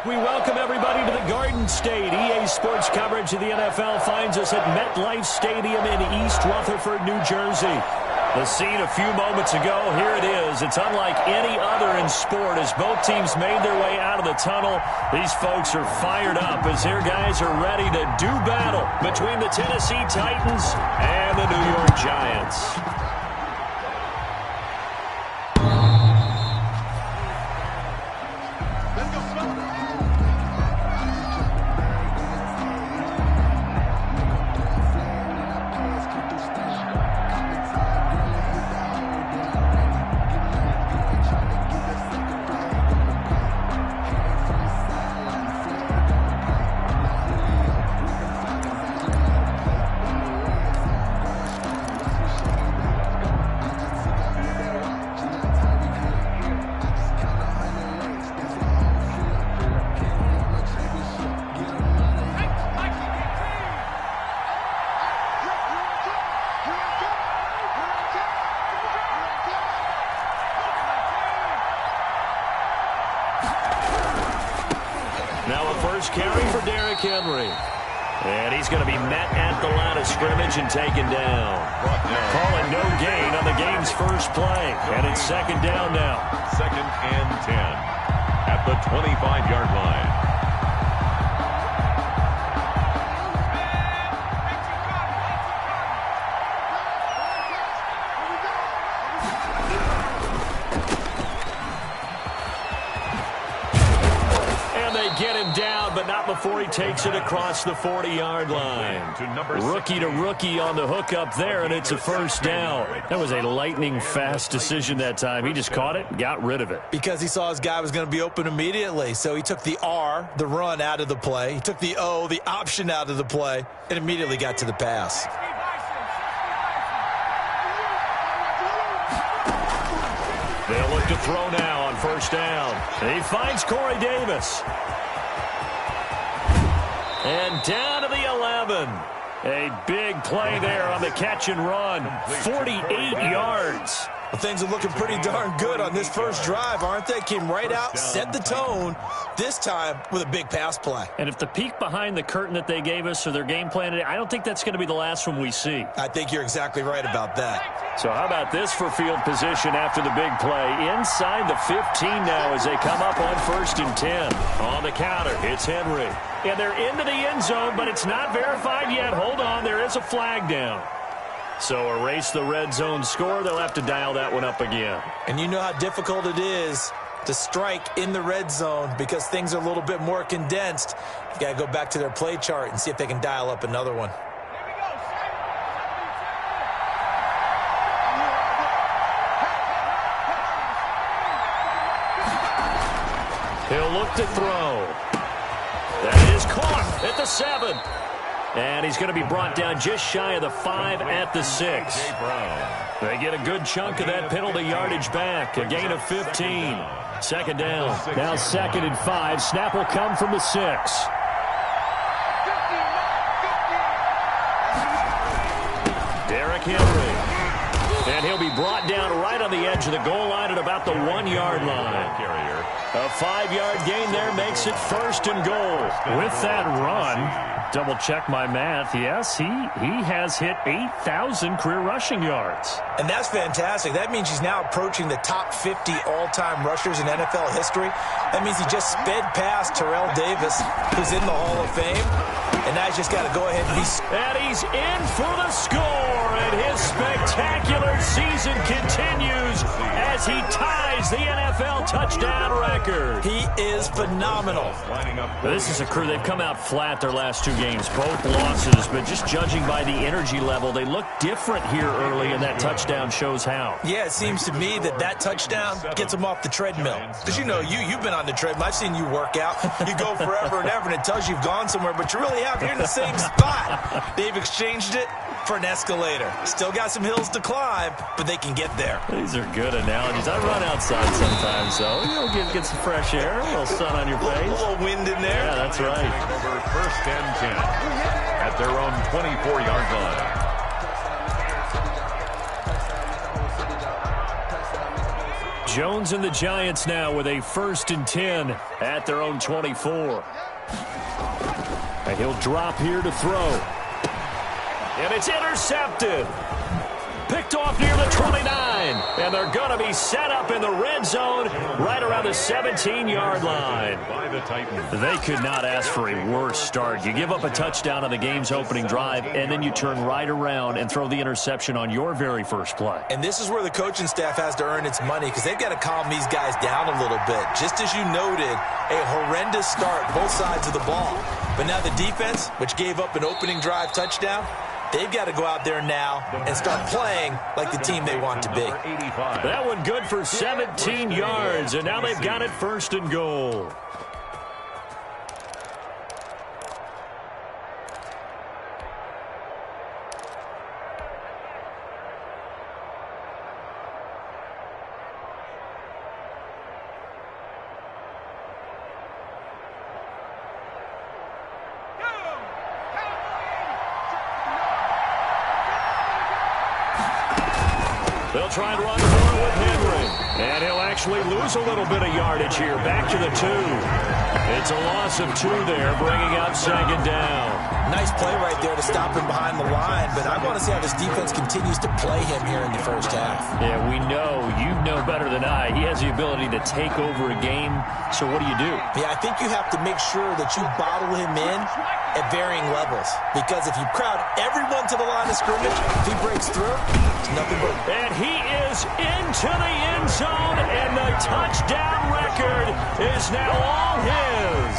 We welcome everybody to the Garden State. EA Sports coverage of the NFL finds us at MetLife Stadium in East Rutherford, New Jersey. The scene a few moments ago, here it is. It's unlike any other in sport as both teams made their way out of the tunnel. These folks are fired up as their guys are ready to do battle between the Tennessee Titans and the New York Giants. And he's going to be met at the line of scrimmage and taken down. Call it no gain on the game's first play. And it's second down now. 2nd and 10 at the 25-yard line. Get him down, but not before he takes it across the 40-yard line. Rookie to rookie on the hook up there, and it's a first down. That was a lightning-fast decision that time. He just caught it and got rid of it. Because he saw his guy was going to be open immediately, so he took the R, the run, out of the play. He took the O, the option, out of the play, and immediately got to the pass. They'll look to throw now on first down. He finds Corey Davis. And down to the 11. A big play there on the catch and run. 48 yards. Well, things are looking pretty darn good on this first drive, aren't they? Came right out, set the tone, this time with a big pass play. And if the peek behind the curtain that they gave us or their game plan today, I don't think that's going to be the last one we see. I think you're exactly right about that. So how about this for field position after the big play? Inside the 15 now as they come up on 1st and 10. On the counter, it's Henry. And they're into the end zone, but it's not verified yet. Hold on, there is a flag down. So erase the red zone score. They'll have to dial that one up again. And you know how difficult it is to strike in the red zone because things are a little bit more condensed. You got to go back to their play chart and see if they can dial up another one. He'll look to throw. That is caught at the 7. And he's going to be brought down just shy of the 5 at the 6. They get a good chunk of that penalty yardage back. A gain of 15. Second down. Now 2nd and 5. Snap will come from the 6. Derrick Henry. And he'll be brought down right on the edge of the goal line at about the 1-yard line. A 5-yard gain there makes it 1st and goal. With that run, double check my math. Yes, he has hit 8,000 career rushing yards. And that's fantastic. That means he's now approaching the top 50 all-time rushers in NFL history. That means he just sped past Terrell Davis, who's in the Hall of Fame. And now he's just got to go ahead and be... And he's in for the score. And his spectacular season continues as he ties the NFL touchdown record. He is phenomenal. This is a crew. They've come out flat their last 2 games, both losses. But just judging by the energy level, they look different here early, and that touchdown shows how. Yeah, it seems to me that touchdown gets them off the treadmill. Because you know, you've been on the treadmill. I've seen you work out. You go forever and ever, and it tells you you've gone somewhere, but you really have. You're in the same spot. They've exchanged it for an escalator. Still got some hills to climb, but they can get there. These are good analogies. I run outside sometimes, so you'll get some fresh air, a little sun on your face. A little wind in there. Yeah, that's right. Over 1st and 10 at their own 24-yard line. Jones and the Giants now with a 1st and 10 at their own 24. And he'll drop here to throw. And it's intercepted. Picked off near the 29. And they're going to be set up in the red zone right around the 17-yard line. They could not ask for a worse start. You give up a touchdown on the game's opening drive, and then you turn right around and throw the interception on your very first play. And this is where the coaching staff has to earn its money because they've got to calm these guys down a little bit. Just as you noted, a horrendous start, both sides of the ball. But now the defense, which gave up an opening drive touchdown, they've got to go out there now and start playing like the team they want to be. That one good for 17 yards, and now they've got it 1st and goal. They'll try and run for it with Henry. And he'll actually lose a little bit of yardage here. Back to the 2. It's a loss of 2 there, bringing up 2nd down. Nice play right there to stop him behind the line, but I want to see how this defense continues to play him here in the first half. Yeah, we know. You know better than I. He has the ability to take over a game, so what do you do? Yeah, I think you have to make sure that you bottle him in at varying levels, because if you crowd everyone to the line of scrimmage, if he breaks through, it's nothing but... And he is into the end zone, and the touchdown record is now all his.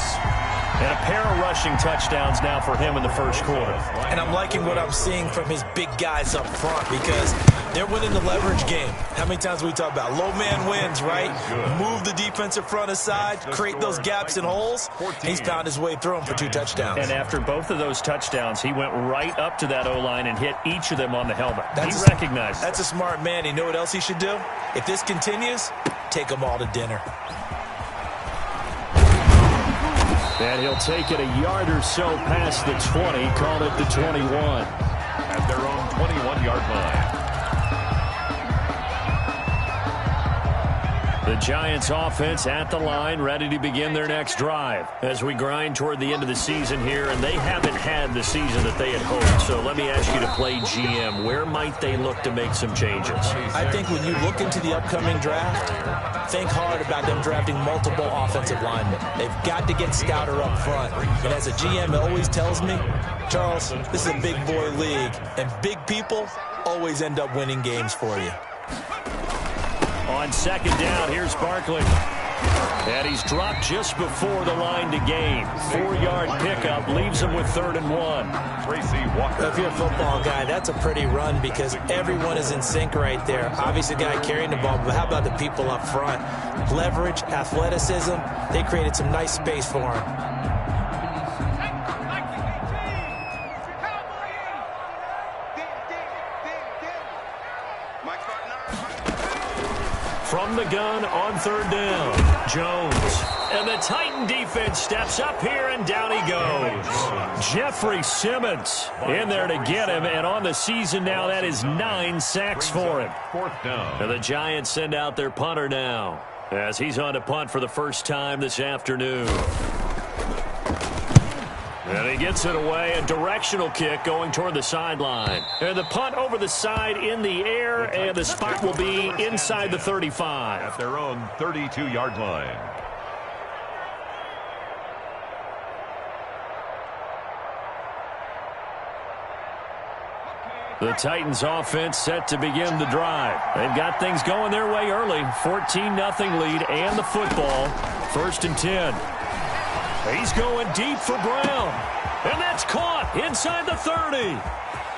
And a pair of rushing touchdowns now for him in the first quarter. And I'm liking what I'm seeing from his big guys up front because they're winning the leverage game. How many times we talk about low man wins, right? Move the defensive front aside, create those gaps and holes. He's found his way through them for 2 touchdowns. And after both of those touchdowns, he went right up to that O-line and hit each of them on the helmet. He recognized it. That's a smart man. You know what else he should do? If this continues, take them all to dinner. And he'll take it a yard or so past the 20, call it the 21. At their own 21-yard line. The Giants offense at the line, ready to begin their next drive as we grind toward the end of the season here, and they haven't had the season that they had hoped. So let me ask you to play GM. Where might they look to make some changes? I think when you look into the upcoming draft, think hard about them drafting multiple offensive linemen. They've got to get stouter up front. And as a GM always tells me, Charles, this is a big boy league, and big people always end up winning games for you. On 2nd down, here's Barkley. And he's dropped just before the line to gain. 4-yard pickup leaves him with 3rd and 1. Tracy Walker. If you're a football guy, that's a pretty run because everyone is in sync right there. Obviously, the guy carrying the ball, but how about the people up front? Leverage, athleticism, they created some nice space for him. From the gun on 3rd down, Jones. And the Titan defense steps up here, and down he goes. Jeffrey Simmons in there to get him, and on the season now, that is 9 sacks for him. 4th down. And the Giants send out their punter now as he's on to punt for the first time this afternoon. And he gets it away, a directional kick going toward the sideline. And the punt over the side in the air, and the spot will be inside the 35. At their own 32-yard line. The Titans offense set to begin the drive. They've got things going their way early. 14-0 lead and the football. 1st and 10. He's going deep for Brown. And that's caught inside the 30.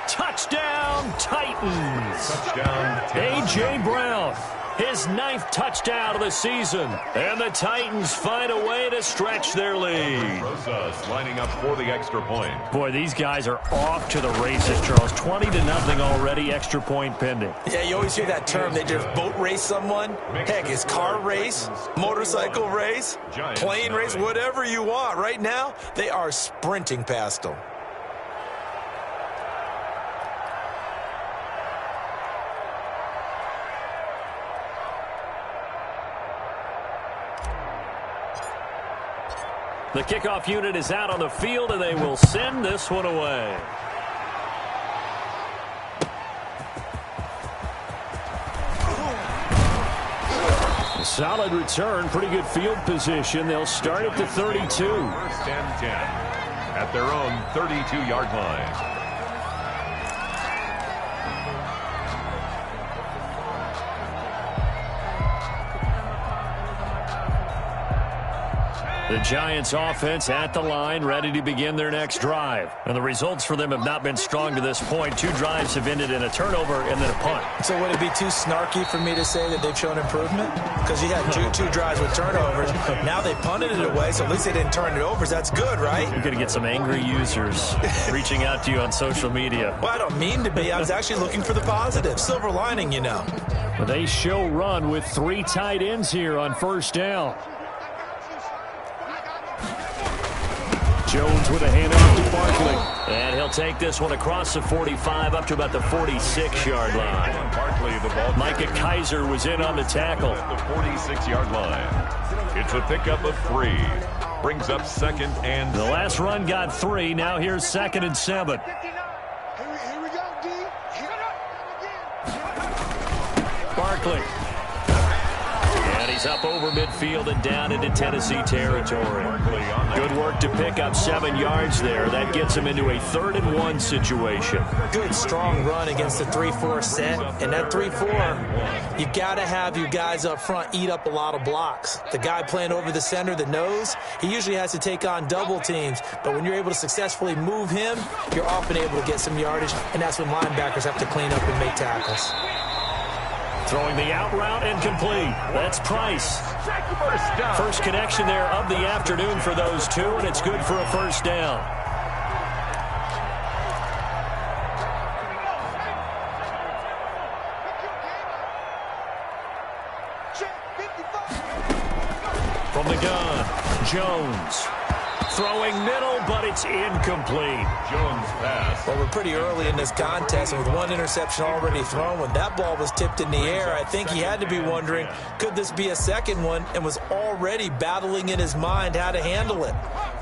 Touchdown, Titans. Touchdown, A.J. Brown, his 9th touchdown of the season. And the Titans find a way to stretch their lead. Rosas lining up for the extra point. Boy, these guys are off to the races, Charles. 20-0 already, extra point pending. Yeah, you always hear that term. They just boat race someone. Heck, it's car race, motorcycle race, plane race, whatever you want. Right now, they are sprinting past them. The kickoff unit is out on the field, and they will send this one away. A solid return, pretty good field position. They'll start at the 32. First and 10 at their own 32-yard line. The Giants offense at the line, ready to begin their next drive. And the results for them have not been strong to this point. 2 drives have ended in a turnover and then a punt. So would it be too snarky for me to say that they've shown improvement? Because you had two drives with turnovers. Now they punted it away, so at least they didn't turn it over. So that's good, right? You're going to get some angry users reaching out to you on social media. Well, I don't mean to be. I was actually looking for the positive. Silver lining, you know. But they show run with 3 tight ends here on first down. Jones with a handoff to Barkley. And he'll take this one across the 45 up to about the 46-yard line. Barkley, the ball. Micah Kaiser was in on the tackle. At the 46-yard line. It's a pickup of 3. Brings up second and... The last run got 3. Now here's 2nd and 7. Barkley. And he's up over midfield and down into Tennessee territory. Good work to pick up 7 yards there. That gets him into a 3rd and 1 situation. Good, strong run against the 3-4 set. And that 3-4, you got to have your guys up front eat up a lot of blocks. The guy playing over the center, the nose, he usually has to take on double teams. But when you're able to successfully move him, you're often able to get some yardage. And that's when linebackers have to clean up and make tackles. Throwing the out route and complete. That's Price. First connection there of the afternoon for those 2, and it's good for a first down. From the gun, Jones. Throwing middle, but it's incomplete. Jones pass. Well, we're pretty early in this contest, and with 1 interception already thrown, when that ball was tipped in the air, I think he had to be wondering, could this be a second one, and was already battling in his mind how to handle it.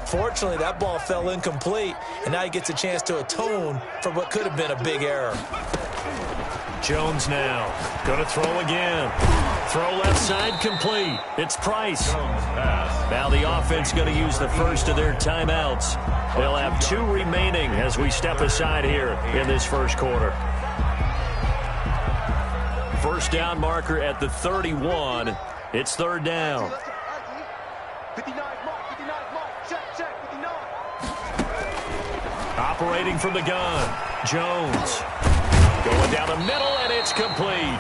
Fortunately, that ball fell incomplete, and now he gets a chance to atone for what could have been a big error. Jones now. Going to throw again. Throw left side complete. It's Price. Now the offense going to use the first of their timeouts. They'll have 2 remaining as we step aside here in this first quarter. First down marker at the 31. It's 3rd down. Operating from the gun. Jones. Going down the middle, and it's complete.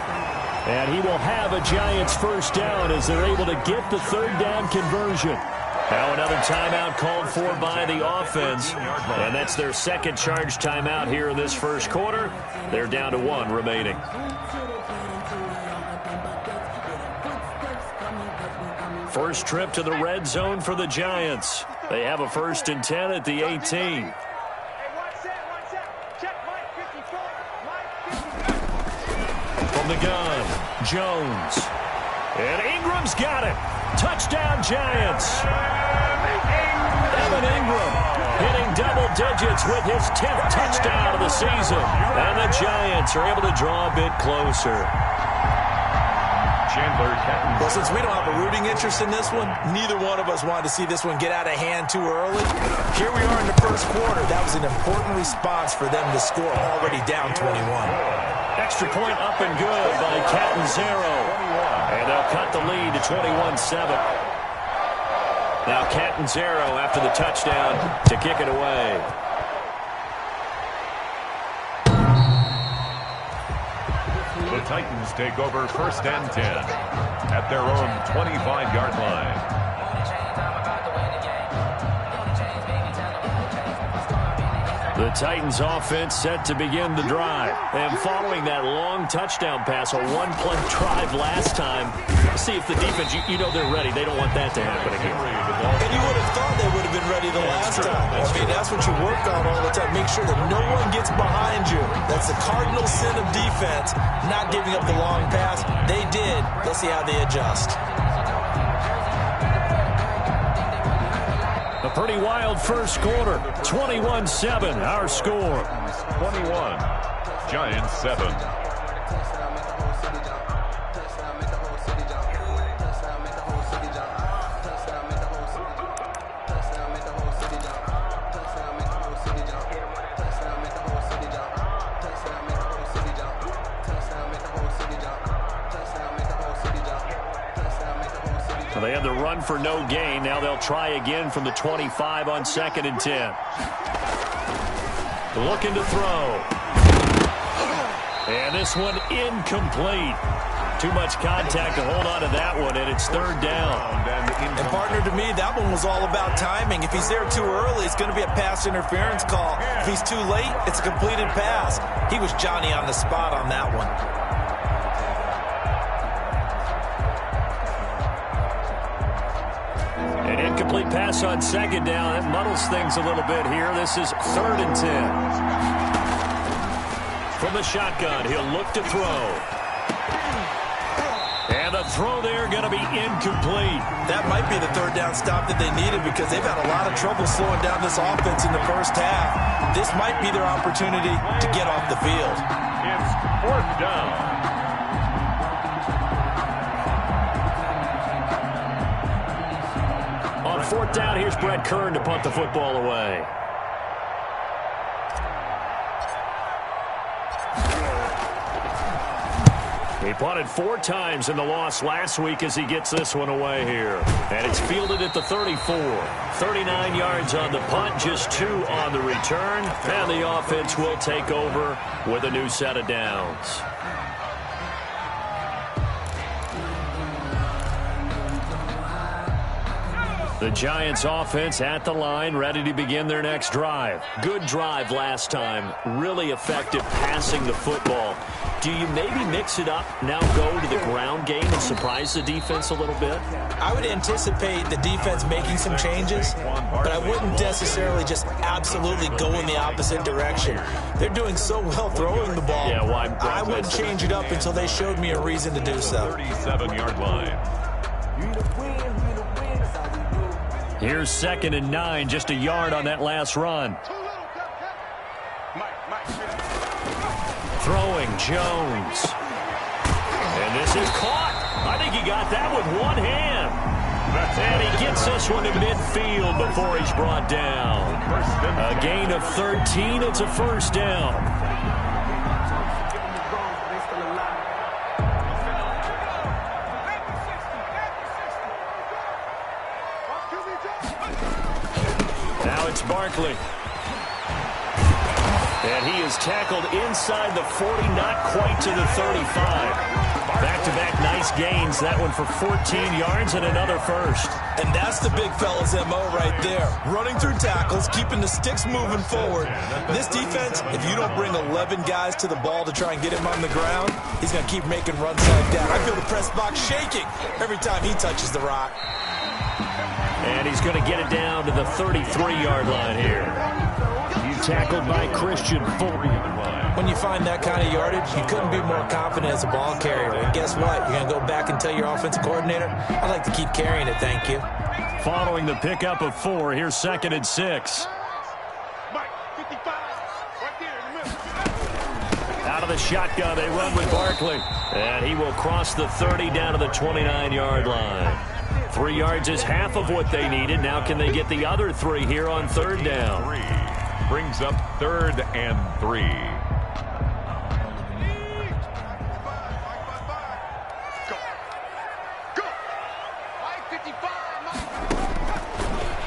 And he will have a Giants first down as they're able to get the 3rd down conversion. Now another timeout called for by the offense. And that's their 2nd charge timeout here in this first quarter. They're down to 1 remaining. First trip to the red zone for the Giants. They have a 1st and 10 at the 18. From the gun, Jones. And Ingram's got it. Touchdown, Giants. Evan Ingram hitting double digits with his 10th touchdown of the season. And the Giants are able to draw a bit closer. Well, since we don't have a rooting interest in this one, neither one of us wanted to see this one get out of hand too early. Here we are in the first quarter. That was an important response for them to score, already down 21. Extra point up and good by Catanzaro. And they'll cut the lead to 21-7. Now Catanzaro after the touchdown to kick it away. The Titans take over 1st and 10 at their own 25-yard line. The Titans offense set to begin the drive. And following that long touchdown pass, a 1-play drive last time, see if the defense, you know they're ready. They don't want that to happen again. And you would have thought they would have been ready the last time. I mean, that's what you work on all the time. Make sure that no one gets behind you. That's the cardinal sin of defense, not giving up the long pass. They did. Let's see how they adjust. A A pretty wild first quarter. 21-7, our score. 21, Giants 7. They had the run for no gain. Now they'll try again from the 25 on 2nd and 10. Looking to throw. And this one incomplete. Too much contact to hold on to that one, and it's 3rd down. And partner, to me, that one was all about timing. If he's there too early, it's going to be a pass interference call. If he's too late, it's a completed pass. He was Johnny on the spot on that one. An incomplete pass on 2nd down. That muddles things a little bit here. This is 3rd and 10. From the shotgun, he'll look to throw. And the throw there going to be incomplete. That might be the 3rd down stop that they needed because they've had a lot of trouble slowing down this offense in the first half. This might be their opportunity to get off the field. It's 4th down. On 4th down, here's Brett Kern to punt the football away. He punted 4 times in the loss last week as he gets this one away here. And it's fielded at the 34. 39 yards on the punt, just 2 on the return. And the offense will take over with a new set of downs. The Giants offense at the line, ready to begin their next drive. Good drive last time. Really effective passing the football. Do you maybe mix it up, now go to the ground game and surprise the defense a little bit? I would anticipate the defense making some changes, but I wouldn't necessarily just absolutely go in the opposite direction. They're doing so well throwing the ball. Yeah, well, I wouldn't change it up until they showed me a reason to do so. 37-yard line. Here's 2nd and 9, just a yard on that last run. Throwing Jones. And this is caught. I think he got that with one hand. And he gets this one to midfield before he's brought down. A gain of 13. It's a 1st down. Now it's Barkley. And he is tackled inside the 40, not quite to the 35. Back-to-back nice gains. That one for 14 yards and another 1st. And that's the big fella's MO right there. Running through tackles, keeping the sticks moving forward. This defense, if you don't bring 11 guys to the ball to try and get him on the ground, he's going to keep making runs like that. I feel the press box shaking every time he touches the rock. And he's going to get it down to the 33-yard line here. Tackled by Christian Fulton. When you find that kind of yardage, you couldn't be more confident as a ball carrier. And guess what? You're going to go back and tell your offensive coordinator, I'd like to keep carrying it, thank you. Following the pickup of 4, here's 2nd and 6. Out of the shotgun, they run with Barkley. And he will cross the 30 down to the 29-yard line. 3 yards is half of what they needed. Now can they get the other 3 here on 3rd down? Brings up 3rd and 3.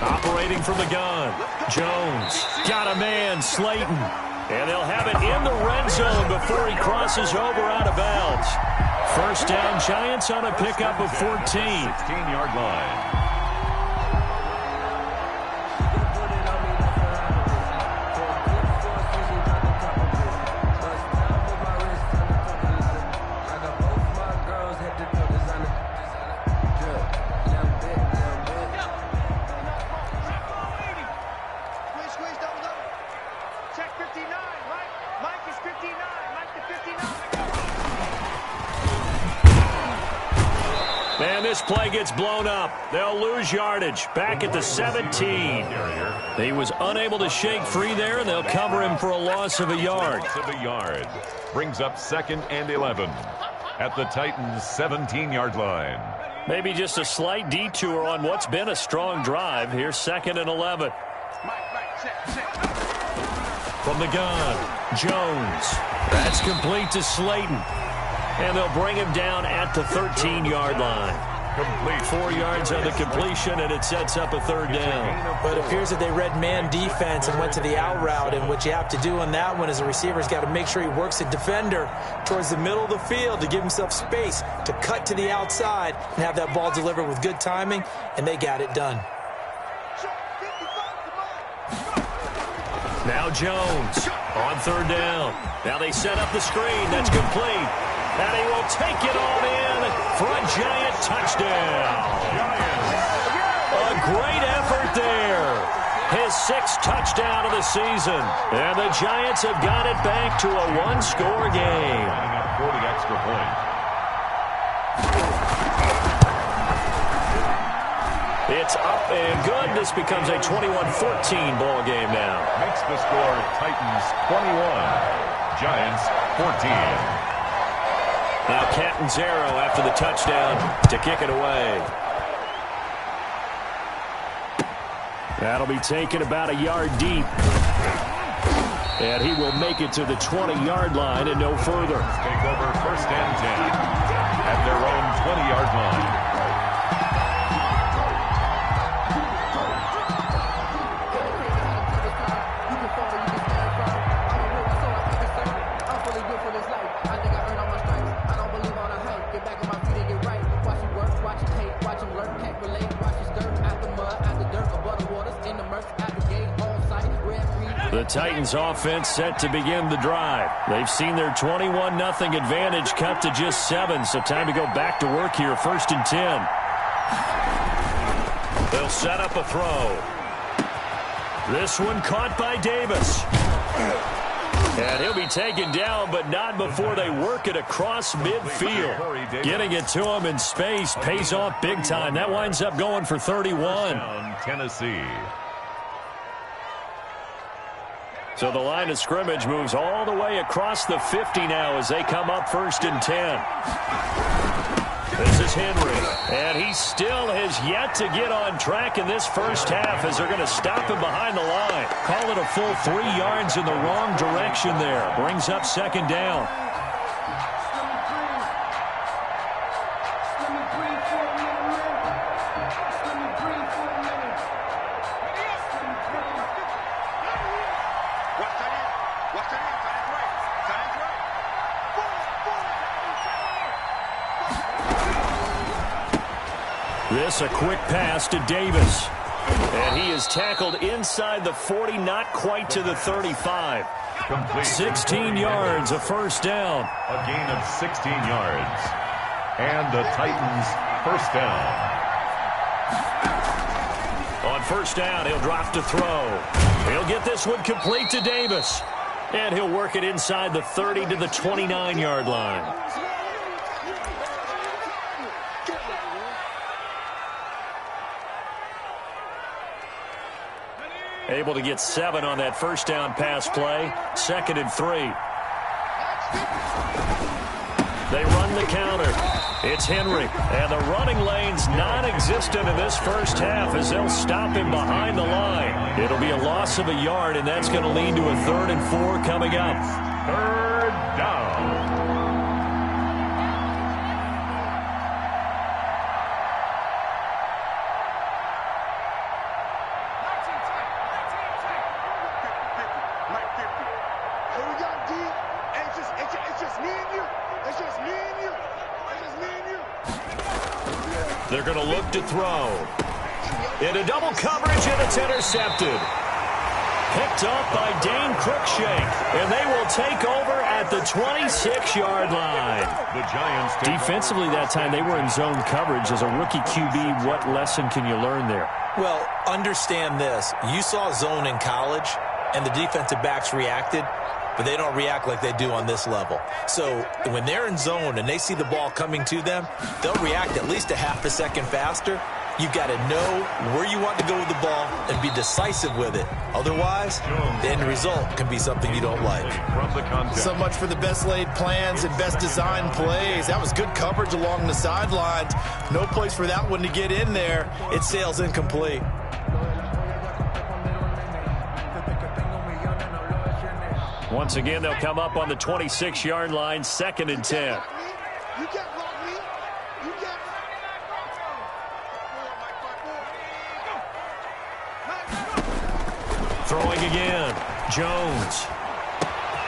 Operating from the gun. Jones got a man, Slayton. And they'll have it in the red zone before he crosses over out of bounds. 1st down, Giants on a pickup of 14. 16-yard line. And this play gets blown up. They'll lose yardage. Back at the 17. He was unable to shake free there, and they'll cover him for a loss of a yard. Brings up 2nd and 11 at the Titans' 17-yard line. Maybe just a slight detour on what's been a strong drive. Here's 2nd and 11. From the gun, Jones. That's complete to Slayton. And they'll bring him down at the 13-yard line. Complete. 4 yards on the completion, and it sets up a 3rd down. But it appears that they read man defense and went to the out route. And what you have to do on that one is a receiver's got to make sure he works the defender towards the middle of the field to give himself space to cut to the outside and have that ball delivered with good timing, and they got it done. Now Jones on 3rd down. Now they set up the screen. That's complete. And he will take it all in for a Giant touchdown. A great effort there. His 6th touchdown of the season. And the Giants have got it back to a 1-score game. Lining up for the extra point. It's up and good. This becomes a 21-14 ball game now. Makes the score Titans 21, Giants 14. Now Catanzaro after the touchdown to kick it away. That'll be taken about a yard deep. And he will make it to the 20-yard line and no further. Take over 1st and 10 at their own 20-yard line. The Titans offense set to begin the drive. They've seen their 21-0 advantage cut to just 7, so time to go back to work here. 1st and 10. They'll set up a throw. This one caught by Davis. And he'll be taken down, but not before they work it across midfield. Getting it to him in space pays off big time. That winds up going for 31. Tennessee. So the line of scrimmage moves all the way across the 50 now as they come up 1st and 10. This is Henry, and he still has yet to get on track in this first half as they're going to stop him behind the line. Call it a full 3 yards in the wrong direction there. Brings up 2nd down. This a quick pass to Davis. And he is tackled inside the 40, not quite to the 35. Complete. 16 yards, a 1st down. A gain of 16 yards. And the Titans 1st down. On 1st down, he'll drop to throw. He'll get this one complete to Davis. And he'll work it inside the 30 to the 29-yard line. Able to get 7 on that 1st down pass play. 2nd and 3. They run the counter. It's Henry. And the running lane's non-existent in this first half as they'll stop him behind the line. It'll be a loss of a yard, and that's going to lead to a 3rd and 4 coming up. 3rd down. They're going to look to throw. Into double coverage, and it's intercepted. Picked up by Dane Cruikshank, and they will take over at the 26-yard line. The Giants defensively that time, they were in zone coverage. As a rookie QB, what lesson can you learn there? Well, understand this. You saw zone in college, and the defensive backs reacted. but they don't react like they do on this level. So when they're in zone and they see the ball coming to them, they'll react at least a half a second faster. You've got to know where you want to go with the ball and be decisive with it. Otherwise, the end result can be something you don't like. So much for the best laid plans and best designed plays. That was good coverage along the sidelines. No place for that one to get in there. It sails incomplete. Once again, they'll come up on the 26-yard line, 2nd and 10. Throwing again, Jones.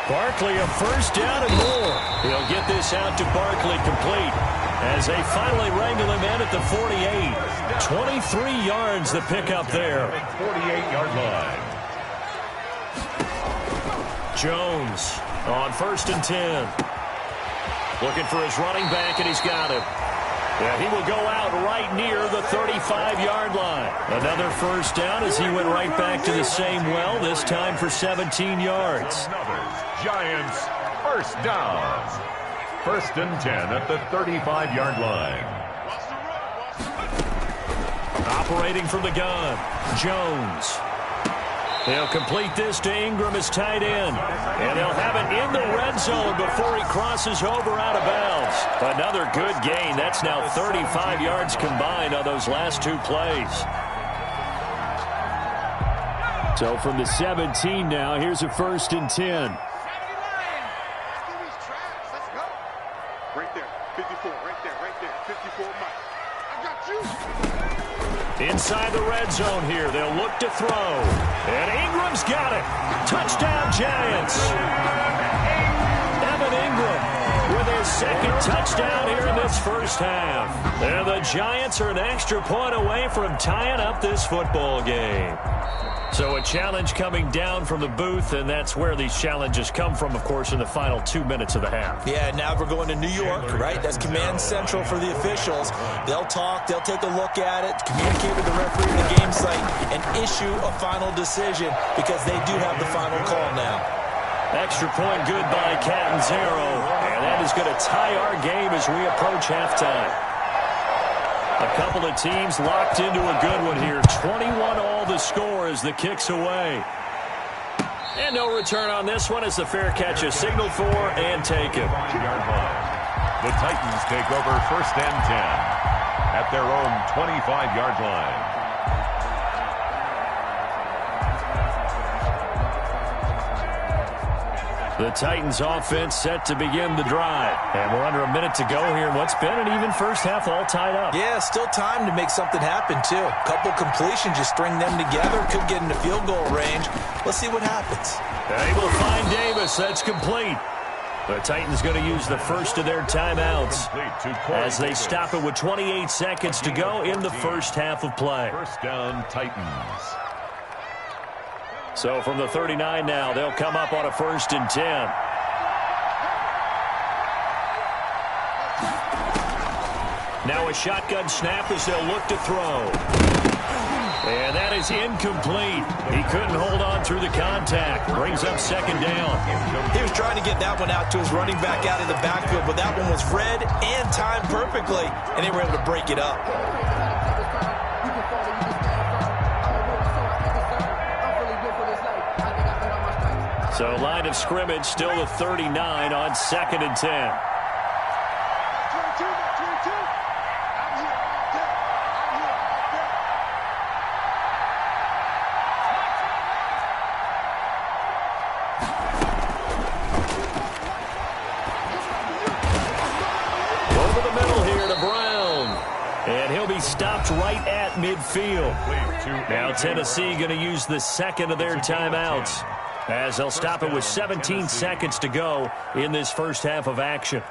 Barkley a first down and more. He'll get this out to Barkley complete as they finally wrangle him in at the 48. 23 yards the pickup there. 48-yard line. Jones on 1st and 10. Looking for his running back, and he's got him. Yeah, he will go out right near the 35-yard line. Another first down as he went right back to the same well, this time for 17 yards. Another Giants first down. 1st and 10 at the 35-yard line. Operating from the gun, Jones. He'll complete this to Ingram as tight end. And he'll have it in the red zone before he crosses over out of bounds. Another good gain. That's now 35 yards combined on those last 2 plays. So from the 17 now, here's a 1st and 10. Right there, 54, right there, 54, Mike. I got you. Inside the red zone here, they'll look to throw. And Ingram's got it. Touchdown, Giants. Evan Ingram with his 2nd touchdown here in this first half. And the Giants are an extra point away from tying up this football game. So a challenge coming down from the booth, and that's where these challenges come from, of course, in the final 2 minutes of the half. Yeah, now we're going to New York, right? That's command central for the officials. They'll talk, they'll take a look at it, communicate with the referee in the game site, and issue a final decision because they do have the final call now. Extra point good by Catanzaro, and that is going to tie our game as we approach halftime. A couple of teams locked into a good one here. 21 all the score as the kick's away. And no return on this one as the fair catch is signaled for and taken. The Titans take over 1st and 10 at their own 25-yard line. The Titans offense set to begin the drive. And we're under a minute to go here. What's been an even first half all tied up. Yeah, still time to make something happen, too. A couple completions, you string them together, could get into field goal range. Let's see what happens. Able to find Davis. That's complete. The Titans going to use the first of their timeouts as they stop it with 28 seconds to go in the first half of play. First down, Titans. So from the 39 now, they'll come up on a 1st and 10. Now a shotgun snap as they'll look to throw. And that is incomplete. He couldn't hold on through the contact. Brings up 2nd down. He was trying to get that one out to his running back out of the backfield, but that one was read and timed perfectly, and they were able to break it up. So line of scrimmage still the 39 on 2nd and 10. Over the middle here to Brown. And he'll be stopped right at midfield. Now Tennessee going to use the 2nd of their timeouts, as they'll stop it with 17 seconds to go in this first half of action.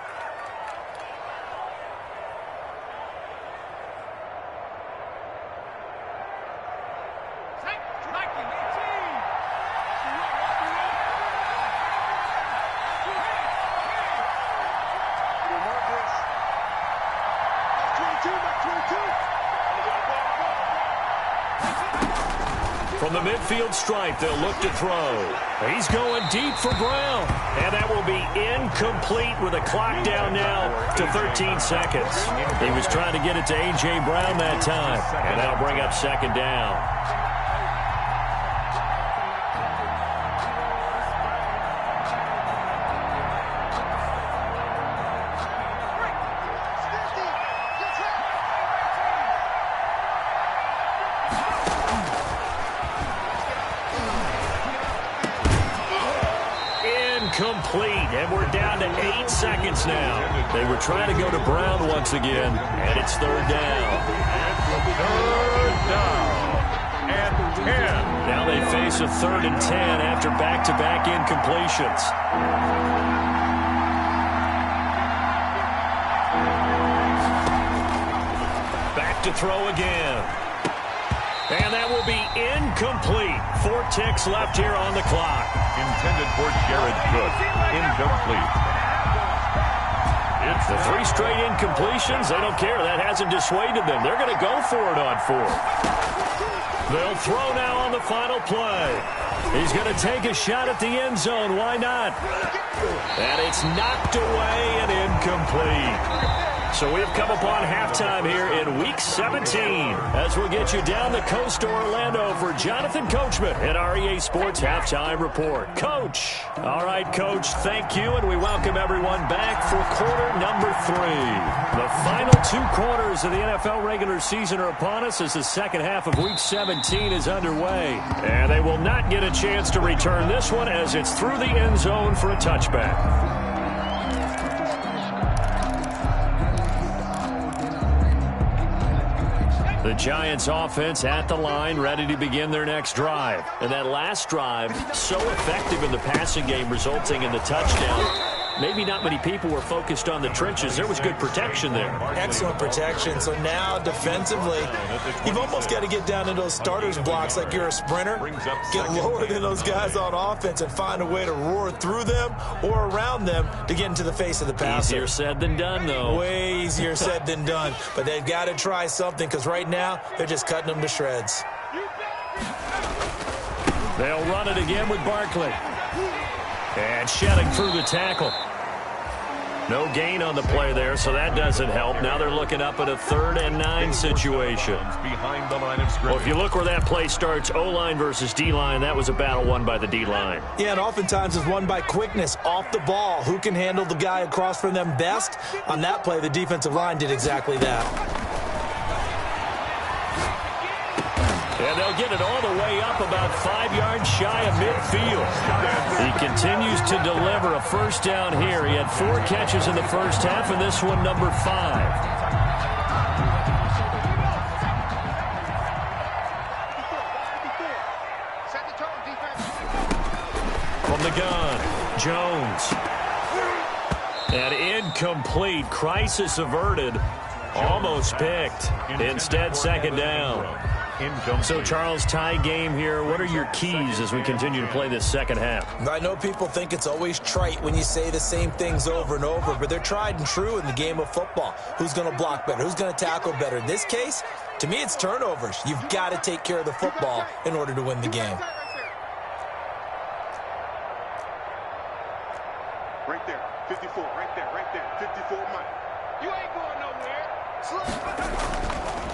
From the midfield stripe, they'll look to throw. He's going deep for Brown. And that will be incomplete with a clock down now to 13 seconds. He was trying to get it to A.J. Brown that time. And that'll bring up second down. Complete, and we're down to 8 seconds now. They were trying to go to Brown once again, and it's third down. Third down and 10. Now they face a 3rd and 10 after back-to-back incompletions. Back to throw again. And that will be incomplete. 4 ticks left here on the clock. Intended for Jared Cook. Incomplete. It's the 3 straight incompletions. They don't care. That hasn't dissuaded them. They're going to go for it on 4th. They'll throw now on the final play. He's going to take a shot at the end zone. Why not? And it's knocked away and incomplete. So we have come upon halftime here in Week 17 as we'll get you down the coast to Orlando for Jonathan Coachman at our EA Sports Halftime Report. Coach. All right, Coach, thank you, and we welcome everyone back for quarter number 3. The final 2 quarters of the NFL regular season are upon us as the second half of Week 17 is underway. And they will not get a chance to return this one as it's through the end zone for a touchback. The Giants offense at the line, ready to begin their next drive. And that last drive, so effective in the passing game, resulting in the touchdown. Maybe not many people were focused on the trenches. There was good protection there. Excellent protection. So now, defensively, you've almost got to get down in those starters blocks like you're a sprinter. Get lower than those guys on offense and find a way to roar through them or around them to get into the face of the passer. Easier said than done, though. Way easier said than done. But they've got to try something because right now, they're just cutting them to shreds. They'll run it again with Barkley. And shedding through the tackle. No gain on the play there, so that doesn't help. Now they're looking up at a 3rd and 9 situation. Behind the line of scrimmage. Well, if you look where that play starts, O-line versus D-line, that was a battle won by the D-line. Yeah, and oftentimes it's won by quickness off the ball. Who can handle the guy across from them best? On that play, the defensive line did exactly that. And they'll get it all the way up about 5 yards shy of midfield. He continues to deliver a first down here. He had 4 catches in the first half, and this one number 5. From the gun, Jones. And incomplete. Crisis averted. Almost picked. Instead, second down. So, Charles, tie game here. What are your keys as we continue to play this second half? I know people think it's always trite when you say the same things over and over, but they're tried and true in the game of football. Who's going to block better? Who's going to tackle better? In this case, to me, it's turnovers. You've got to take care of the football in order to win the game. Right there, 54, right there, 54 Mike. You ain't going nowhere.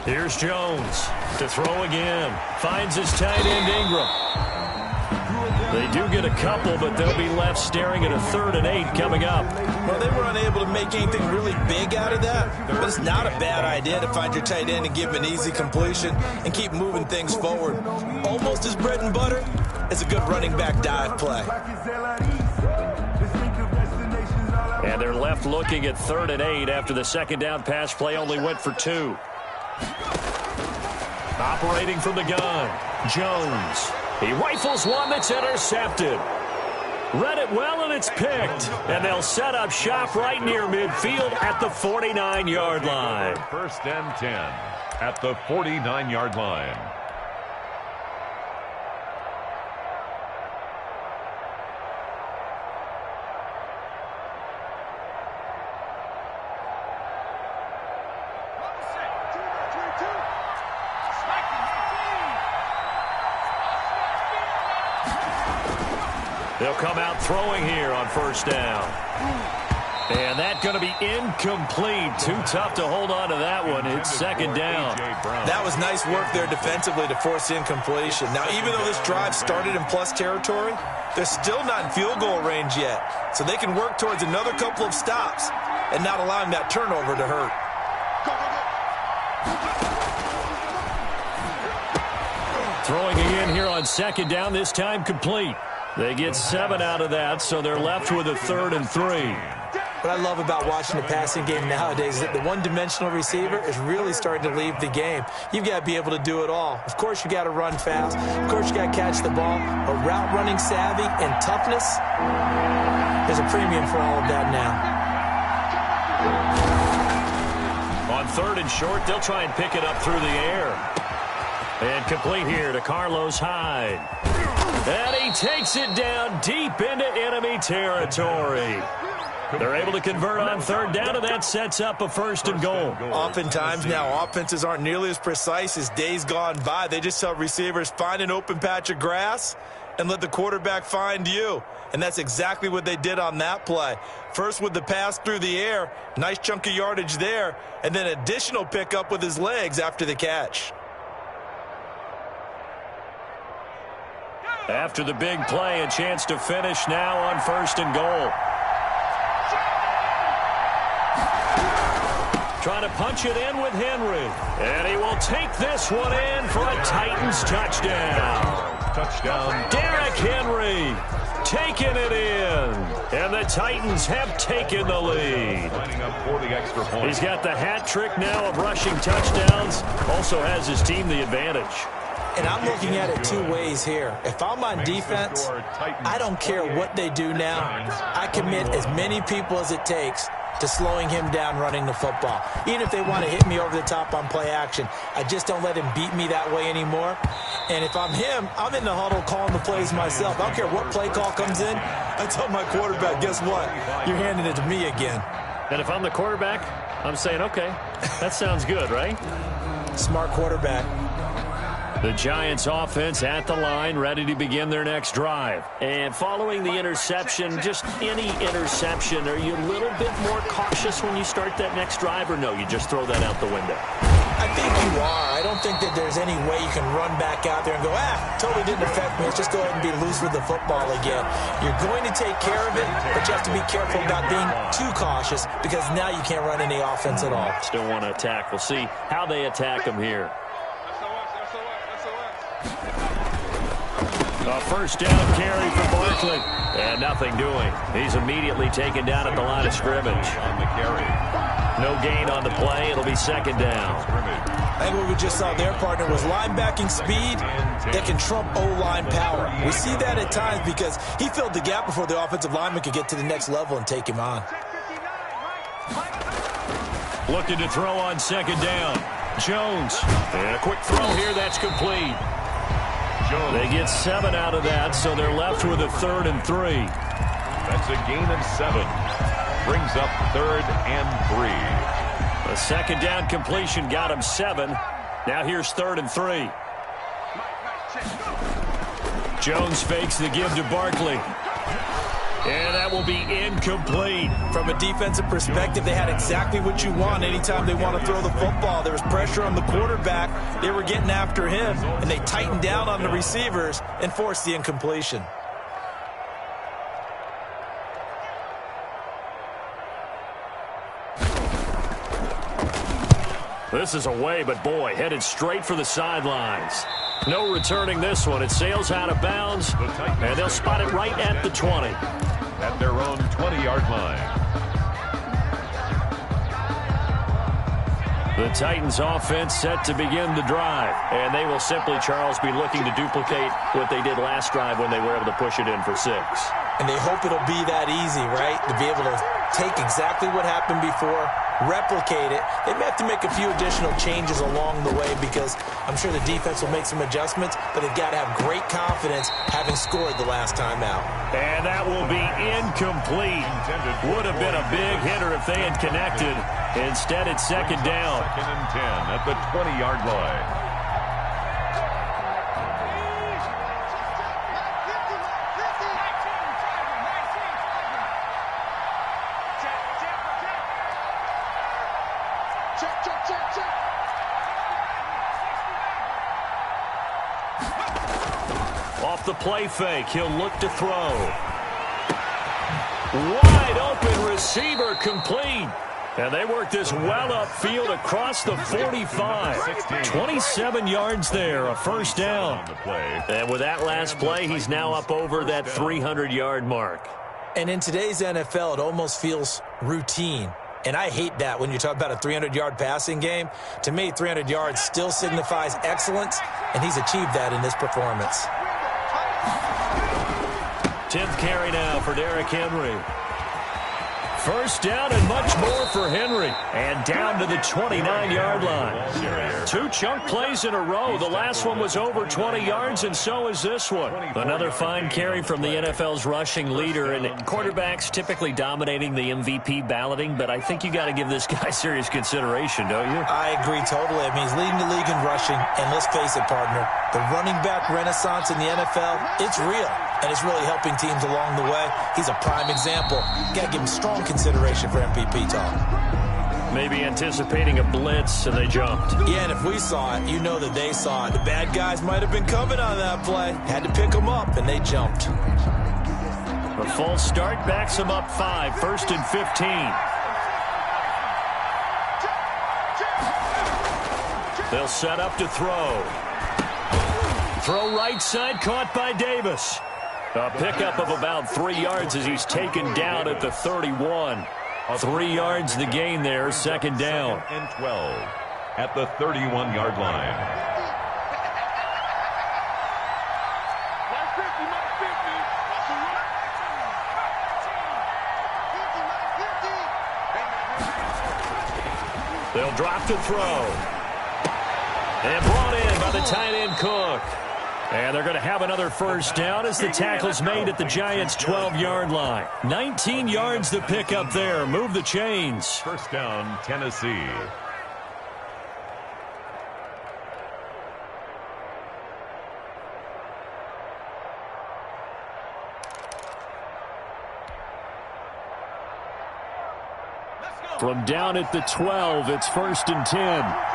Here's Jones to throw again. Finds his tight end, Ingram. They do get a couple, but they'll be left staring at a 3rd and 8 coming up. Well, they were unable to make anything really big out of that, but it's not a bad idea to find your tight end and give him an easy completion and keep moving things forward. Almost as bread and butter as a good running back dive play. And they're left looking at 3rd and 8 after the second down pass play only went for 2. Operating from the gun, Jones. He rifles one that's intercepted. Read it well, and it's picked. And they'll set up shop right near midfield at the 49-yard line. 1st and 10 at the 49-yard line. They'll come out throwing here on first down. And that's going to be incomplete. Too tough to hold on to that one. It's second down. That was nice work there defensively to force incompletion. Now, even though this drive started in plus territory, they're still not in field goal range yet. So they can work towards another couple of stops and not allowing that turnover to hurt. Throwing again here on second down, this time complete. They get 7 out of that, so they're left with a 3rd and 3. What I love about watching the passing game nowadays is that the one-dimensional receiver is really starting to leave the game. You've got to be able to do it all. Of course, you got to run fast. Of course, you got to catch the ball. But route running savvy and toughness, there's a premium for all of that now. On 3rd and short, they'll try and pick it up through the air. And complete here to Carlos Hyde. And he takes it down deep into enemy territory. They're able to convert on 3rd down, and that sets up a 1st and goal. Oftentimes now, offenses aren't nearly as precise as days gone by. They just tell receivers, find an open patch of grass and let the quarterback find you. And that's exactly what they did on that play. First with the pass through the air, nice chunk of yardage there, and then additional pickup with his legs after the catch. After the big play, a chance to finish now on 1st and goal. Trying to punch it in with Henry. And he will take this one in for a Titans touchdown. Touchdown. Derrick Henry taking it in. And the Titans have taken the lead. Lining up for the extra point. He's got the hat trick now of rushing touchdowns. Also has his team the advantage. And I'm looking at it 2 ways here. If I'm on defense, I don't care what they do now. I commit as many people as it takes to slowing him down running the football. Even if they want to hit me over the top on play action, I just don't let him beat me that way anymore. And if I'm him, I'm in the huddle calling the plays myself. I don't care what play call comes in. I tell my quarterback, guess what? You're handing it to me again. And if I'm the quarterback, I'm saying, okay, that sounds good, right? Smart quarterback. The Giants offense at the line, ready to begin their next drive. And following the interception, just any interception, are you a little bit more cautious when you start that next drive, or no, you just throw that out the window? I think you are. I don't think that there's any way you can run back out there and go, totally didn't affect me. Let's just go ahead and be loose with the football again. You're going to take care of it, but you have to be careful about being too cautious because now you can't run any offense at all. Still want to attack. We'll see how they attack them here. A 1st down carry for Barkley. And nothing doing. He's immediately taken down at the line of scrimmage. On the carry. No gain on the play. It'll be 2nd down. I think what we just saw their partner was linebacking speed that can trump O-line power. We see that at times because he filled the gap before the offensive lineman could get to the next level and take him on. Looking to throw on 2nd down. Jones. And a quick throw here. That's complete. They get 7 out of that, so they're left with a 3rd and 3. That's a gain of 7. Brings up 3rd and 3. A 2nd down completion got him 7. Now here's 3rd and 3. Jones fakes the give to Barkley. And that will be incomplete. From a defensive perspective, they had exactly what you want anytime they want to throw the football. There was pressure on the quarterback. They were getting after him, and they tightened down on the receivers and forced the incompletion. This is away, but boy, headed straight for the sidelines. No returning this one. It sails out of bounds, and they'll spot it right at the 20. At their own 20-yard line. The Titans offense set to begin the drive, and they will simply, Charles, be looking to duplicate what they did last drive when they were able to push it in for 6. And they hope it'll be that easy, right? To be able to take exactly what happened before, replicate it. They may have to make a few additional changes along the way because I'm sure the defense will make some adjustments, but they've got to have great confidence having scored the last time out. And that will be incomplete. Would have been a big hitter if they had connected. Instead, it's 2nd down. 2nd and 10 at the 20-yard line. Check, check, check, check. Off the play fake, he'll look to throw. Wide open receiver complete. And they work this well upfield across the 45. 27 yards there, a first down. And with that last play, he's now up over that 300-yard mark. And in today's NFL, it almost feels routine. And I hate that when you talk about a 300-yard passing game. To me, 300 yards still signifies excellence, and he's achieved that in this performance. 10th carry now for Derrick Henry. First down and much more for Henry. And down to the 29-yard line. 2 chunk plays in a row. The last one was over 20 yards, and so is this one. Another fine carry from the NFL's rushing leader. And quarterbacks typically dominating the MVP balloting, but I think you got to give this guy serious consideration, don't you? I agree totally. I mean, he's leading the league in rushing. And let's face it, partner, the running back renaissance in the NFL, it's real. And it's really helping teams along the way. He's a prime example. Got to give him strong consideration for MVP talk. Maybe anticipating a blitz, and they jumped. Yeah, and if we saw it, you know that they saw it. The bad guys might have been coming on that play. Had to pick them up, and they jumped. A false start backs them up 5. First and 15. They'll set up to throw. Throw right side, caught by Davis. A pickup of about 3 yards as he's taken down at the 31. 3 yards the gain there, second down. And 12 at the 31-yard line. They'll drop to throw. And brought in by the tight end Cook. And they're going to have another first down as the tackle's made at the Giants' 12-yard line. 19 yards to pick up there. Move the chains. First down, Tennessee. From down at the 12, it's first and 10.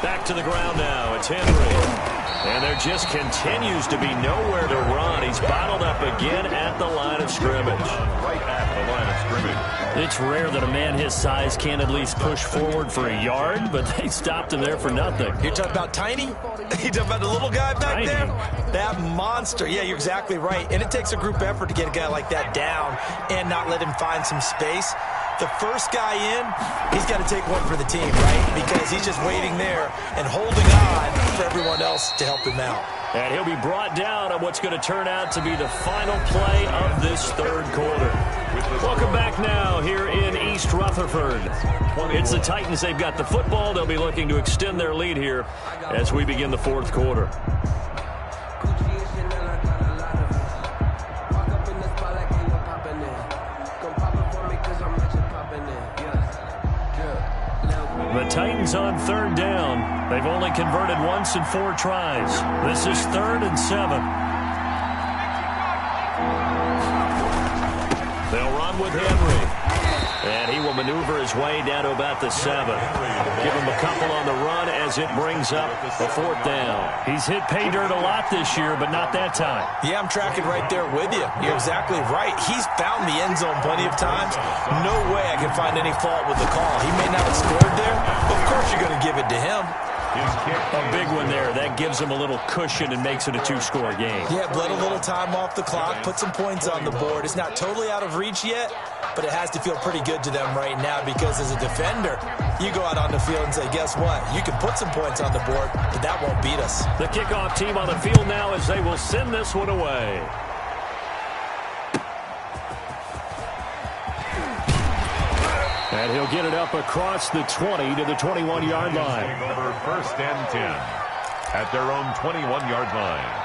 Back to the ground now. It's Henry. And there just continues to be nowhere to run. He's bottled up again at the line of scrimmage. Right at the line of scrimmage. It's rare that a man his size can't at least push forward for a yard, but they stopped him there for nothing. You're talking about Tiny? You talking about the little guy back Tiny. there? That monster. Yeah, you're exactly right. And it takes a group effort to get a guy like that down and not let him find some space. The first guy in, he's got to take one for the team, right? Because he's just waiting there and holding on for everyone else to help him out. And he'll be brought down on what's going to turn out to be the final play of this third quarter. Welcome back now here in East Rutherford. It's the Titans. They've got the football. They'll be looking to extend their lead here as we begin the fourth quarter. The Titans on third down. They've only converted once in 4 tries. This is 3rd and 7. They'll run with Henry. And he will maneuver his way down to about the 7. Give him a couple on the run as it brings up a 4th down. He's hit pay dirt a lot this year, but not that time. Yeah, I'm tracking right there with you. You're exactly right. He's found the end zone plenty of times. No way I can find any fault with the call. He may not have scored there, but of course you're going to give it to him. A big one there. That gives him a little cushion and makes it a 2-score game. Yeah, bled a little time off the clock, put some points on the board. It's not totally out of reach yet, but it has to feel pretty good to them right now because as a defender, you go out on the field and say, guess what? You can put some points on the board, but that won't beat us. The kickoff team on the field now as they will send this one away. And he'll get it up across the 20 to the 21-yard line. Over first and 10 at their own 21-yard line.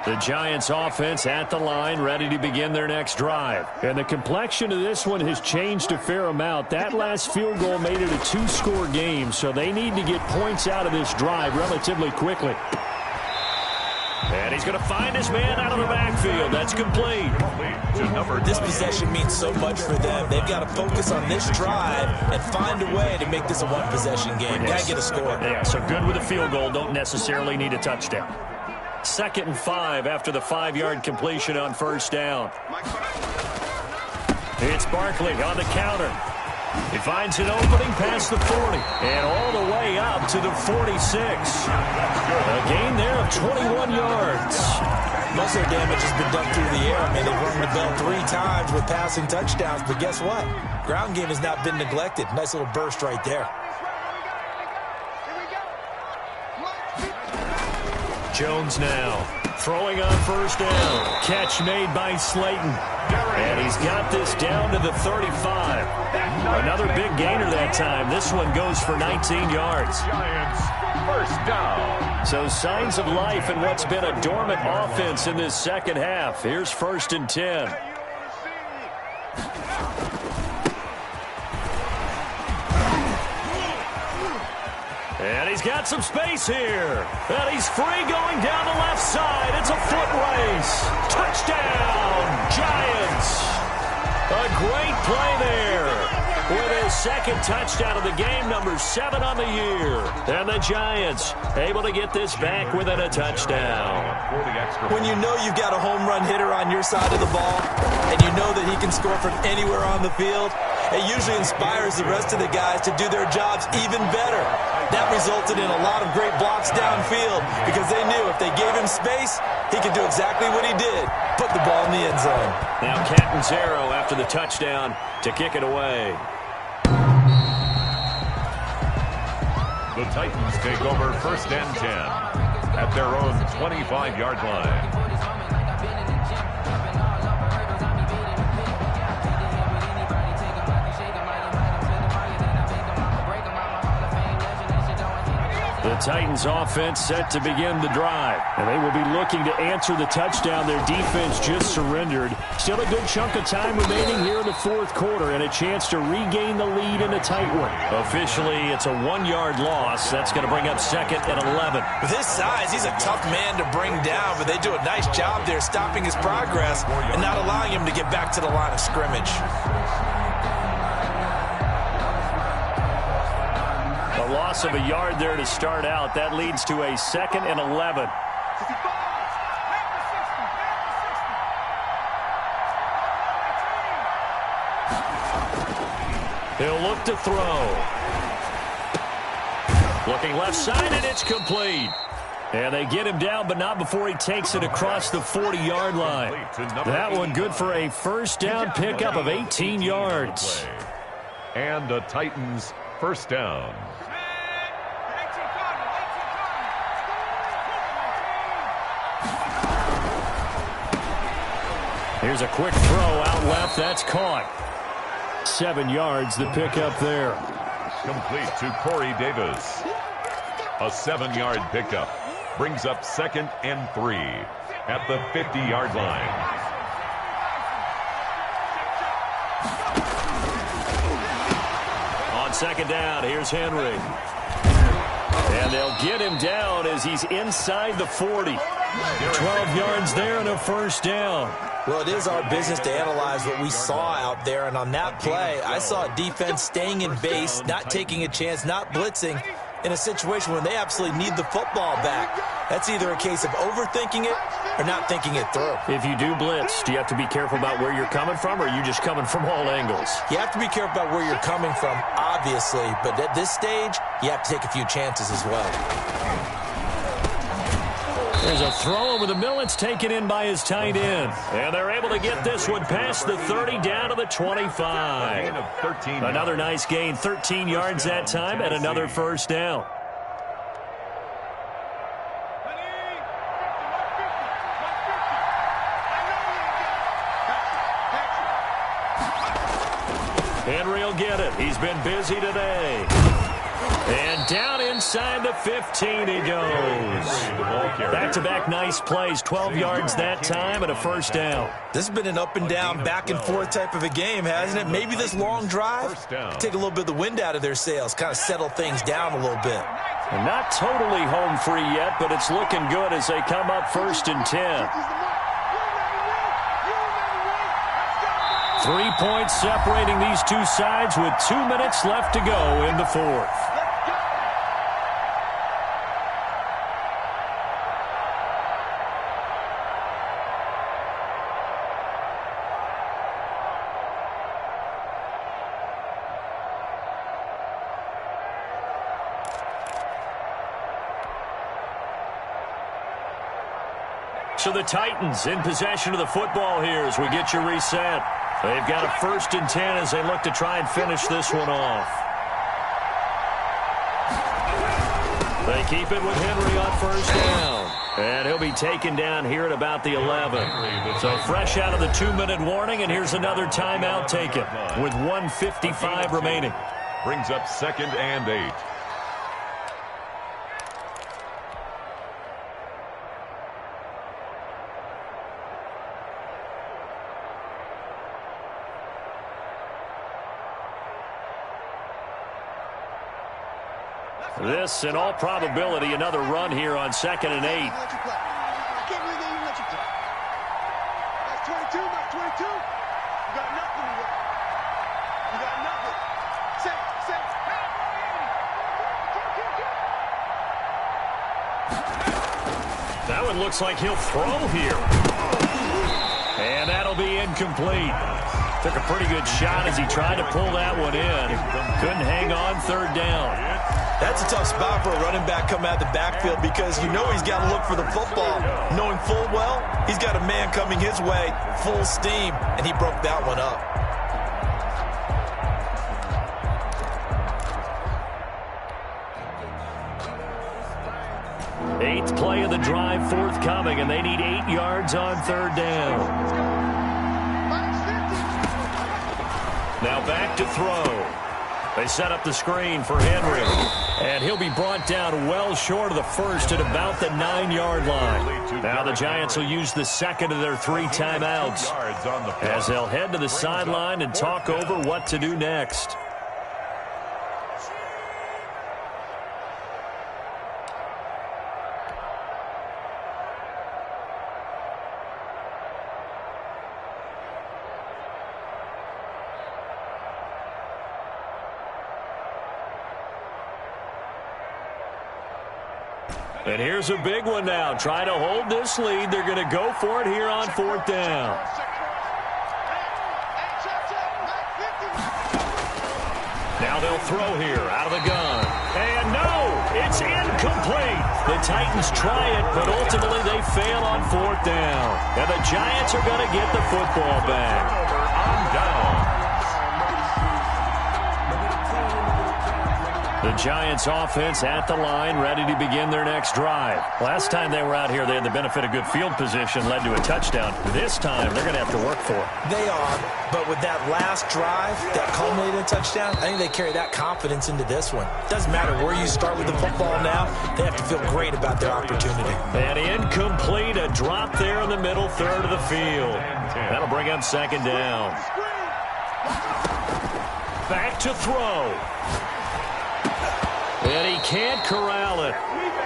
The Giants offense at the line, ready to begin their next drive. And the complexion of this one has changed a fair amount. That last field goal made it a 2-score game, so they need to get points out of this drive relatively quickly. And he's going to find his man out of the backfield. That's complete. This possession means so much for them. They've got to focus on this drive and find a way to make this a one-possession game. Got to get a score. Yeah, so good with a field goal. Don't necessarily need a touchdown. 2nd and 5 after the 5-yard completion on first down. It's Barkley on the counter. He finds an opening past the 40 and all the way up to the 46. A gain there of 21 yards. Most of their damage has been done through the air. I mean, they've rung the bell 3 times with passing touchdowns, but guess what? Ground game has not been neglected. Nice little burst right there. Jones now throwing on first down. Catch made by Slayton. And he's got this down to the 35. Another big gainer that time. This one goes for 19 yards. Giants, first down. So signs of life in what's been a dormant offense in this second half. Here's 1st and 10. And he's got some space here. And he's free going down the left side. It's a foot race. Touchdown, Giants. A great play there with his 2nd touchdown of the game, number 7 on the year. And the Giants able to get this back within a touchdown. When you know you've got a home run hitter on your side of the ball and you know that he can score from anywhere on the field, it usually inspires the rest of the guys to do their jobs even better. That resulted in a lot of great blocks downfield because they knew if they gave him space, he could do exactly what he did, put the ball in the end zone. Now Catanzaro after the touchdown to kick it away. The Titans take over 1st and 10 at their own 25-yard line. The Titans offense set to begin the drive. And they will be looking to answer the touchdown their defense just surrendered. Still a good chunk of time remaining here in the 4th quarter and a chance to regain the lead in a tight one. Officially, it's a 1-yard loss. That's going to bring up 2nd and 11. With his size, he's a tough man to bring down, but they do a nice job there stopping his progress and not allowing him to get back to the line of scrimmage. A loss of a yard there to start out. That leads to a 2nd and 11. He'll look to throw. Looking left side, and it's complete. And they get him down, but not before he takes it across the 40-yard line. That one good for a first down pickup of 18 yards. And the Titans first down. Here's a quick throw out left. That's caught. 7 yards, the pickup there. Complete to Corey Davis. A 7-yard pickup. Brings up 2nd and 3 at the 50-yard line. On 2nd down, here's Henry. And they'll get him down as he's inside the 40. 12 yards there and a first down. Well, it is our business to analyze what we saw out there, and on that play, I saw a defense staying in base, not taking a chance, not blitzing, in a situation when they absolutely need the football back. That's either a case of overthinking it or not thinking it through. If you do blitz, do you have to be careful about where you're coming from, or are you just coming from all angles? You have to be careful about where you're coming from, obviously, but at this stage, you have to take a few chances as well. There's a throw over the middle. It's taken in by his tight end. And they're able to get this one past the 30 down to the 25. Another nice gain, 13 yards that time, and another first down. Henry will get it. He's been busy today. And down inside the 15 he goes. Back-to-back nice plays, 12 yards that time and a first down. This has been an up-and-down, back-and-forth type of a game, hasn't it? Maybe this long drive take a little bit of the wind out of their sails, kind of settle things down a little bit. And not totally home free yet, but it's looking good as they come up 1st and 10. 3 points separating these two sides with 2 minutes left to go in the fourth. So the Titans in possession of the football here as we get you reset. They've got a 1st and 10 as they look to try and finish this one off. They keep it with Henry on 1st down. And he'll be taken down here at about the 11. So fresh out of the 2-minute warning, and here's another timeout taken with 1:55 remaining. Brings up 2nd and 8. This, in all probability, another run here on 2nd and 8. I can't believe they even let you play. That's 22, that's 22. You got nothing to work. You got nothing. Set. That one looks like he'll throw here. And that'll be incomplete. Took a pretty good shot as he tried to pull that one in. Couldn't hang on 3rd down. That's a tough spot for a running back coming out of the backfield because you know he's got to look for the football, knowing full well he's got a man coming his way, full steam, and he broke that one up. Eighth play of the drive forthcoming, and they need 8 yards on 3rd down. Now back to throw. They set up the screen for Henry, and he'll be brought down well short of the first at about the 9-yard line. Now the Giants will use the second of their 3 timeouts as they'll head to the sideline and talk over what to do next. And here's a big one now. Trying to hold this lead. They're going to go for it here on 4th down. Now they'll throw here out of the gun. And no, it's incomplete. The Titans try it, but ultimately they fail on 4th down. And the Giants are going to get the football back. On down. The Giants offense at the line, ready to begin their next drive. Last time they were out here, they had the benefit of good field position, led to a touchdown. This time, they're going to have to work for it. They are, but with that last drive that culminated in a touchdown, I think they carry that confidence into this one. Doesn't matter where you start with the football now, they have to feel great about their opportunity. And incomplete, a drop there in the middle third of the field. That'll bring up 2nd down. Back to throw. And he can't corral it.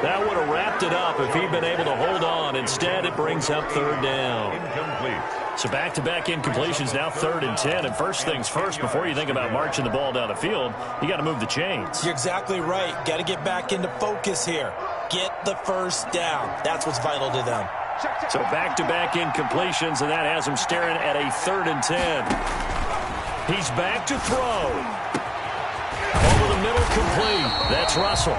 That would have wrapped it up if he'd been able to hold on. Instead, it brings up 3rd down. Incomplete. So back-to-back incompletions, now 3rd and 10. And first things first, before you think about marching the ball down the field, you got to move the chains. You're exactly right. Got to get back into focus here. Get the 1st down. That's what's vital to them. So back-to-back incompletions, and that has him staring at a 3rd and 10. He's back to throw. Over the middle, complete. That's Russell.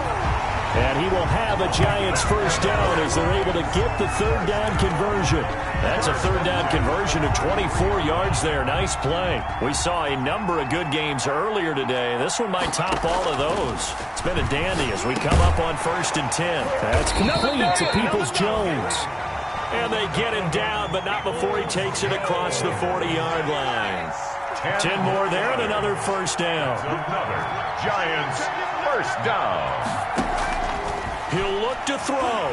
And he will have a Giants 1st down as they're able to get the 3rd down conversion. That's a 3rd down conversion of 24 yards there. Nice play. We saw a number of good games earlier today. This one might top all of those. It's been a dandy as we come up on 1st and 10. That's complete to Peoples-Jones. And they get him down, but not before he takes it across the 40-yard line. 10 more there and another 1st down. Another Giants 1st down. He'll look to throw.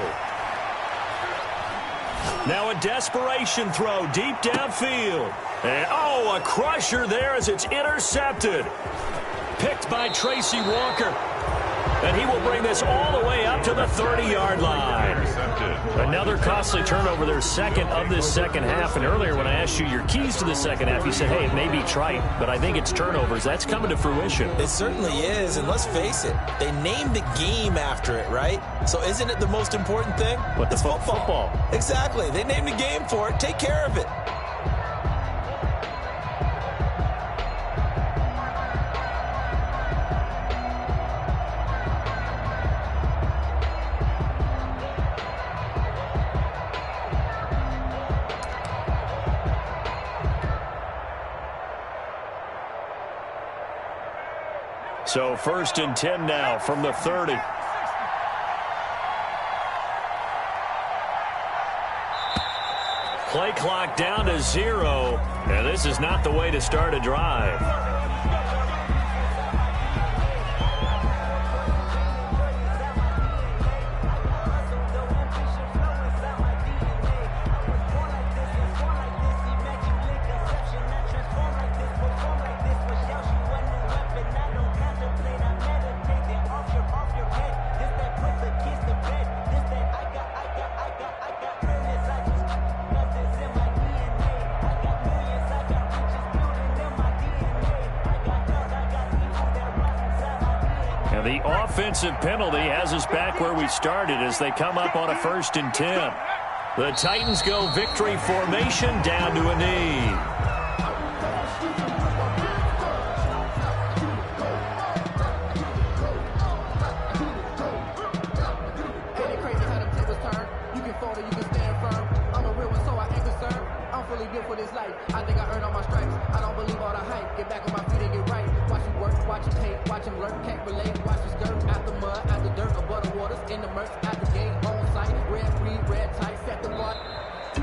Now a desperation throw deep downfield. And oh, a crusher there as it's intercepted. Picked by Tracy Walker. And he will bring this all the way up to the 30-yard line. Another costly turnover, their second of this second half. And earlier when I asked you your keys to the second half, you said, hey, it may be trite, but I think it's turnovers. That's coming to fruition. It certainly is, and let's face it, they named the game after it, right? So isn't it the most important thing? What, it's football. Exactly. They named the game for it. Take care of it. So 1st and 10 now from the 30. Play clock down to 0. And this is not the way to start a drive. The offensive penalty has us back where we started as they come up on a 1st and 10. The Titans go victory formation down to a knee. I think I earned all my stripes. I don't believe all the hype. Get back on my feet and get right. Watch you work, watch you paint, watch him lurk, can't relate. Watch you skirt, out the mud, out the dirt, above the waters, in the murks, at the gate, on site, red, green, red, tight, set the mark.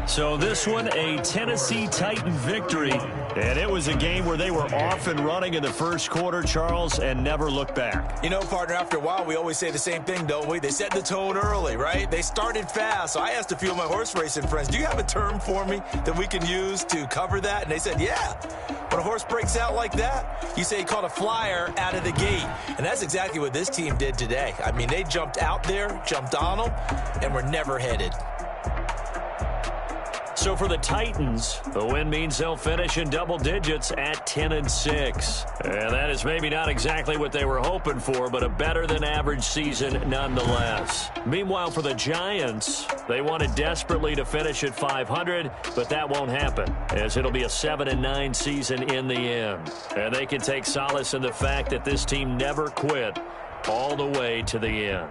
So this one, a Tennessee Titan victory. And it was a game where they were off and running in the first quarter, Charles, and never looked back. You know, partner, after a while, we always say the same thing, don't we? They set the tone early, right? They started fast. So I asked a few of my horse racing friends, do you have a term for me that we can use to cover that? And they said, yeah. When a horse breaks out like that, you say he caught a flyer out of the gate. And that's exactly what this team did today. I mean, they jumped out there, jumped on them, and were never headed. So for the Titans, the win means they'll finish in double digits at 10-6. And that is maybe not exactly what they were hoping for, but a better than average season nonetheless. Meanwhile, for the Giants, they wanted desperately to finish at 500, but that won't happen, as it'll be a 7-9 season in the end. And they can take solace in the fact that this team never quit all the way to the end.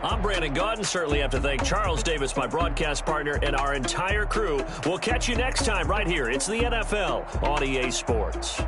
I'm Brandon Gaudin. Certainly have to thank Charles Davis, my broadcast partner, and our entire crew. We'll catch you next time right here. It's the NFL on EA Sports.